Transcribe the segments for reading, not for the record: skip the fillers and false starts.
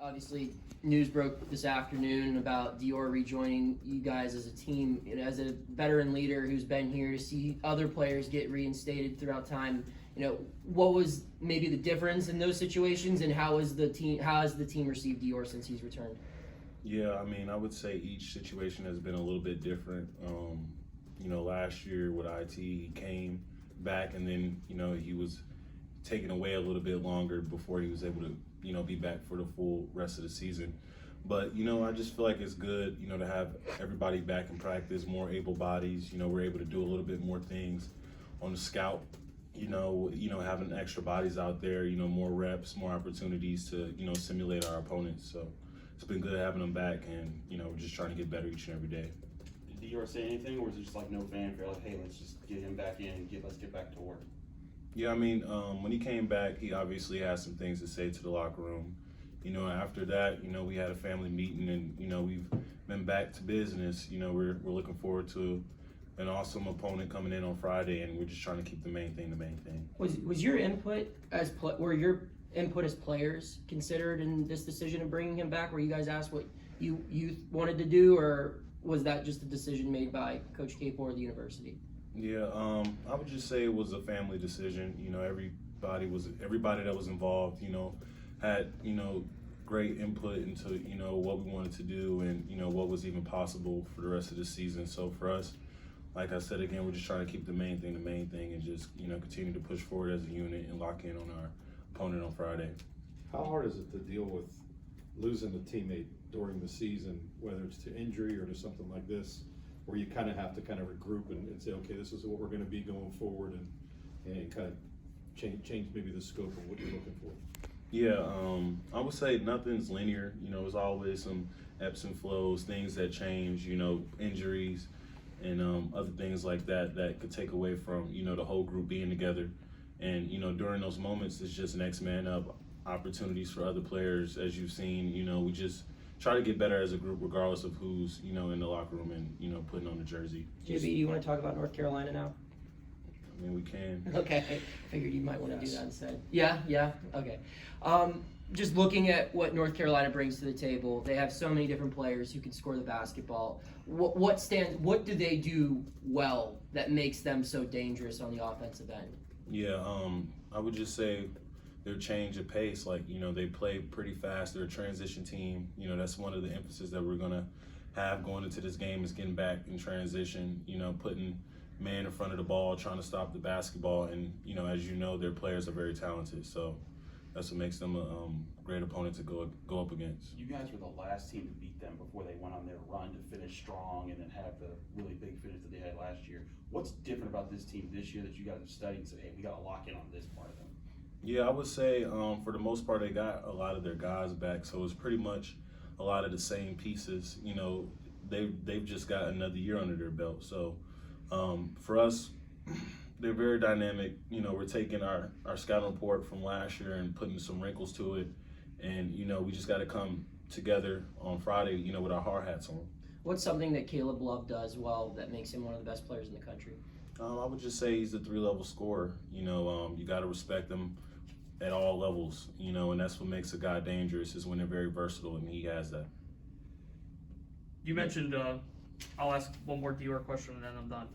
Obviously, news broke this afternoon about Dior rejoining you guys as a team. As a veteran leader who's been here, to see other players get reinstated throughout time, what was maybe the difference in those situations, and how has the team received Dior since he's returned? Yeah, I mean, I would say each situation has been a little bit different. Last year with IT, he came back, and then he was taken away a little bit longer before he was able to be back for the full rest of the season. But I just feel like it's good to have everybody back in practice, more able bodies. We're able to do a little bit more things on the scout. Having extra bodies out there, more reps, more opportunities to simulate our opponents. So it's been good having them back, and we're just trying to get better each and every day. Did Dior say anything, or was it just like no fanfare, like, hey, let's just get him back in, let's get back to work? Yeah, I mean, when he came back, he obviously had some things to say to the locker room. After that, we had a family meeting, and we've been back to business. We're looking forward to an awesome opponent coming in on Friday, and we're just trying to keep the main thing the main thing. Was your input were your input as players considered in this decision of bringing him back? Were you guys asked what you wanted to do, or was that just a decision made by Coach Cape or the university? Yeah, I would just say it was a family decision. Everybody that was involved, had great input into what we wanted to do, and what was even possible for the rest of the season. So for us, like I said again, we're just trying to keep the main thing, and just continue to push forward as a unit and lock in on our opponent on Friday. How hard is it to deal with losing a teammate during the season, whether it's to injury or to something like this, where you kind of have to regroup and say, okay, this is what we're going to be going forward, and kind of change maybe the scope of what you're looking for? Yeah, I would say nothing's linear. There's always some ebbs and flows, things that change, injuries and other things like that could take away from, the whole group being together. And, during those moments, it's just next man up opportunities for other players. As you've seen, we just try to get better as a group regardless of who's, in the locker room and, putting on the jersey. JB, do you want to talk about North Carolina now? I mean, we can. Okay, I figured you might want to do that instead. Yeah, okay. Just looking at what North Carolina brings to the table, they have so many different players who can score the basketball. What do they do well that makes them so dangerous on the offensive end? Yeah, I would just say their change of pace. Like, they play pretty fast. They're a transition team. That's one of the emphasis that we're gonna have going into this game, is getting back in transition. Putting man in front of the ball, trying to stop the basketball, and as their players are very talented. So that's what makes them a great opponent to go up against. You guys were the last team to beat them before they went on their run to finish strong and then have the really big finish that they had last year. What's different about this team this year that you guys have studied and said, hey, we got to lock in on this part of them? Yeah, I would say for the most part they got a lot of their guys back, so it's pretty much a lot of the same pieces. They've just got another year under their belt. So for us, they're very dynamic. We're taking our scouting report from last year and putting some wrinkles to it, and we just got to come together on Friday, with our hard hats on. What's something that Caleb Love does well that makes him one of the best players in the country? I would just say he's a 3-level scorer. You got to respect him at all levels, and that's what makes a guy dangerous, is when they're very versatile, and he has that. You mentioned, I'll ask one more Dior question and then I'm done.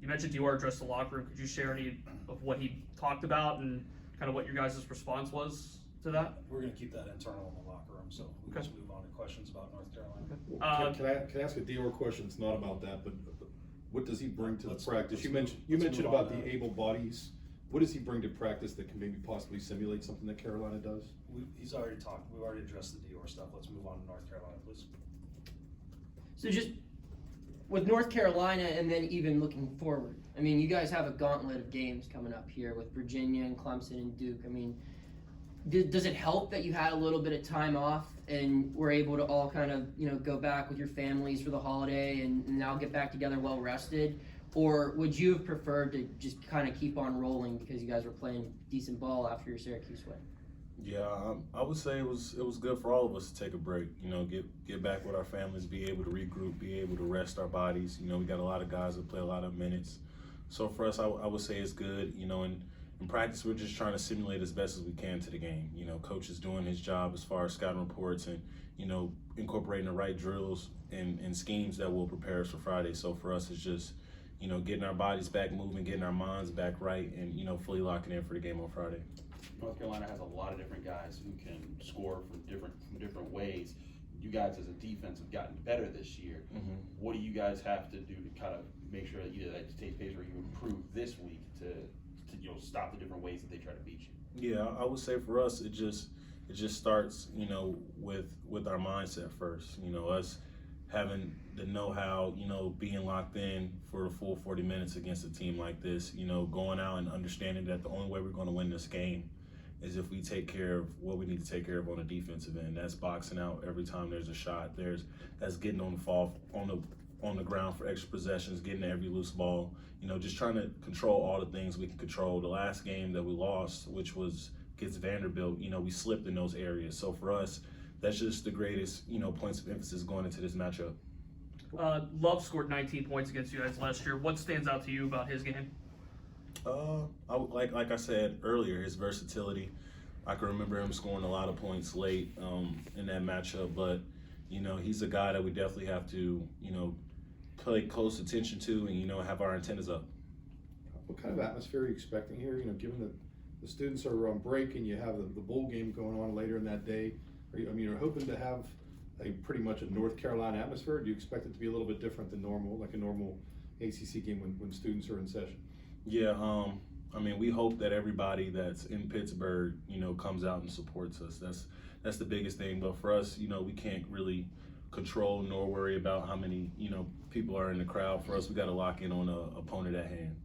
You mentioned Dior addressed the locker room. Could you share any of what he talked about and kind of what your guys' response was to that? We're going to keep that internal in the locker room, so we can just move on to questions about North Carolina. Can I ask a Dior question? It's not about that, but what does he bring to the practice? You mentioned about the able bodies. What does he bring to practice that can maybe possibly simulate something that Carolina does? He's already talked. We've already addressed the Dior stuff. Let's move on to North Carolina, please. So just with North Carolina, and then even looking forward, I mean, you guys have a gauntlet of games coming up here with Virginia and Clemson and Duke. I mean, does it help that you had a little bit of time off and were able to all kind of, go back with your families for the holiday and now get back together well rested? Or would you have preferred to just kind of keep on rolling because you guys were playing decent ball after your Syracuse win? Yeah, I would say it was good for all of us to take a break. Get back with our families, be able to regroup, be able to rest our bodies. We got a lot of guys that play a lot of minutes, so for us, I would say it's good. And in practice, we're just trying to simulate as best as we can to the game. You know, coach is doing his job as far as scouting reports and, you know, incorporating the right drills and schemes that will prepare us for Friday. So for us, it's just, you know, getting our bodies back moving, getting our minds back right, and, you know, fully locking in for the game on Friday. North Carolina has a lot of different guys who can score from different ways. You guys as a defense have gotten better this year. Mm-hmm. What do you guys have to do to kind of make sure that you take pace or you improve this week to you know, stop the different ways that they try to beat you? Yeah, I would say for us, it just starts, you know, with our mindset first. You know, us having the know-how, you know, being locked in for a full 40 minutes against a team like this. You know, going out and understanding that the only way we're going to win this game is if we take care of what we need to take care of on the defensive end. That's boxing out every time there's a shot. That's getting on the ground for extra possessions, getting every loose ball. You know, just trying to control all the things we can control. The last game that we lost, which was against Vanderbilt, you know, we slipped in those areas. So for us, that's just the greatest, you know, points of emphasis going into this matchup. Love scored 19 points against you guys last year. What stands out to you about his game? Like I said earlier, his versatility. I can remember him scoring a lot of points late in that matchup, but you know, he's a guy that we definitely have to, you know, pay close attention to and, you know, have our antennas up. What kind of atmosphere are you expecting here? You know, given that the students are on break and you have the bowl game going on later in that day, you're hoping to have a pretty much a North Carolina atmosphere? Or do you expect it to be a little bit different than normal, like a normal ACC game when students are in session? Yeah, I mean, we hope that everybody that's in Pittsburgh, you know, comes out and supports us. That's the biggest thing. But for us, you know, we can't really control nor worry about how many, you know, people are in the crowd. For us, we got to lock in on a opponent at hand.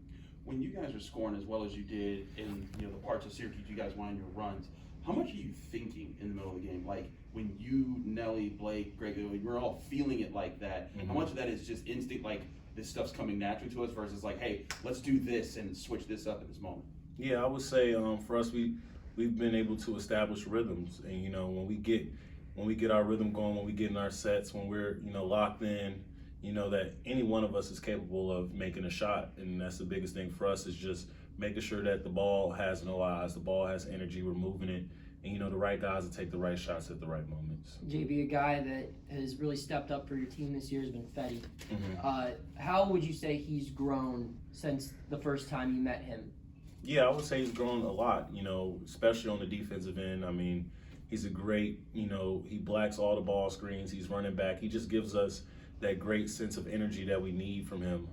When you guys are scoring as well as you did in, you know, the parts of Syracuse you guys won on your runs, how much are you thinking in the middle of the game? Like when you, Nelly, Blake, Greg, we're all feeling it like that. Mm-hmm. How much of that is just instinct, like this stuff's coming naturally to us versus like, hey, let's do this and switch this up at this moment? Yeah, I would say for us, we've been able to establish rhythms, and you know, when we get our rhythm going, when we get in our sets, when we're, you know, locked in, you know, that any one of us is capable of making a shot, and that's the biggest thing for us is just making sure that the ball has no eyes, the ball has energy, we're moving it, and you know, the right guys will take the right shots at the right moments. JB, a guy that has really stepped up for your team this year has been Fetty. Mm-hmm. How would you say he's grown since the first time you met him? Yeah, I would say he's grown a lot, you know, especially on the defensive end. I mean, he's a great, you know, he blacks all the ball screens, he's running back. He just gives us that great sense of energy that we need from him.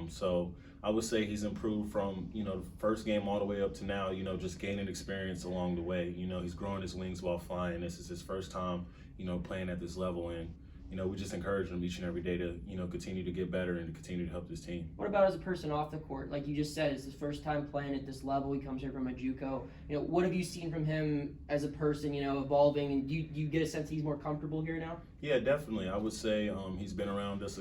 So I would say he's improved from, you know, the first game all the way up to now, you know, just gaining experience along the way. You know, he's growing his wings while flying. This is his first time, you know, playing at this level. And, you know, we just encourage him each and every day to, you know, continue to get better and to continue to help this team. What about as a person off the court? Like you just said, it's his first time playing at this level. He comes here from a JUCO. You know, what have you seen from him as a person, you know, evolving? And do you get a sense he's more comfortable here now? Yeah, definitely. I would say he's been around us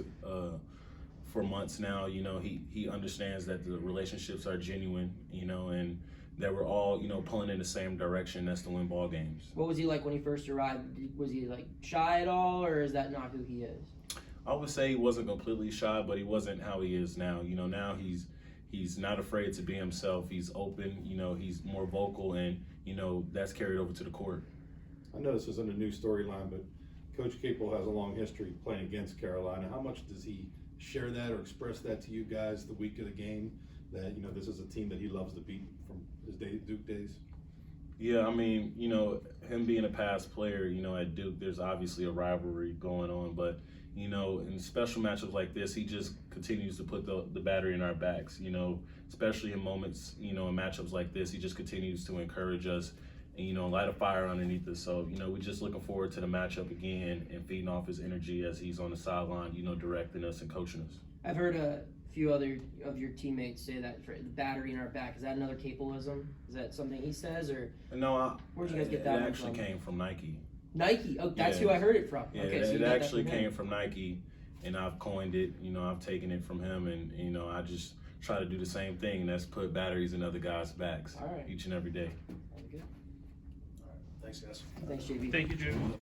for months now. You know, he understands that the relationships are genuine, you know, and that we're all, you know, pulling in the same direction. That's to win ball games. What was he like when he first arrived? Was he like shy at all, or is that not who he is? I would say he wasn't completely shy, but he wasn't how he is now. You know, now he's not afraid to be himself. He's open, you know, he's more vocal, and, you know, that's carried over to the court. I know this isn't a new storyline, but Coach Capel has a long history playing against Carolina. How much does he share that or express that to you guys the week of the game, that, you know, this is a team that he loves to beat from his Duke days? Yeah, I mean, you know, him being a past player, you know, at Duke, there's obviously a rivalry going on, but, you know, in special matchups like this, he just continues to put the battery in our backs, you know, especially in moments, you know, in matchups like this, he just continues to encourage us and, you know, light a fire underneath us. So, you know, we're just looking forward to the matchup again and feeding off his energy as he's on the sideline, you know, directing us and coaching us. I've heard a few other of your teammates say that for the battery in our back. Is that another Capelism? Is that something he says, or No, where'd you guys get that it one actually from? came from Nike. Nike. Oh, that's Yeah. who I heard it from. Yeah, Okay, so you it got that actually from him. came from Nike, and I've coined it. You know, I've taken it from him, and, you know, I just try to do the same thing, and that's put batteries in other guys' backs All right. each and every day. Very good. Thanks, guys. Thanks, JB. Thank you, Jim.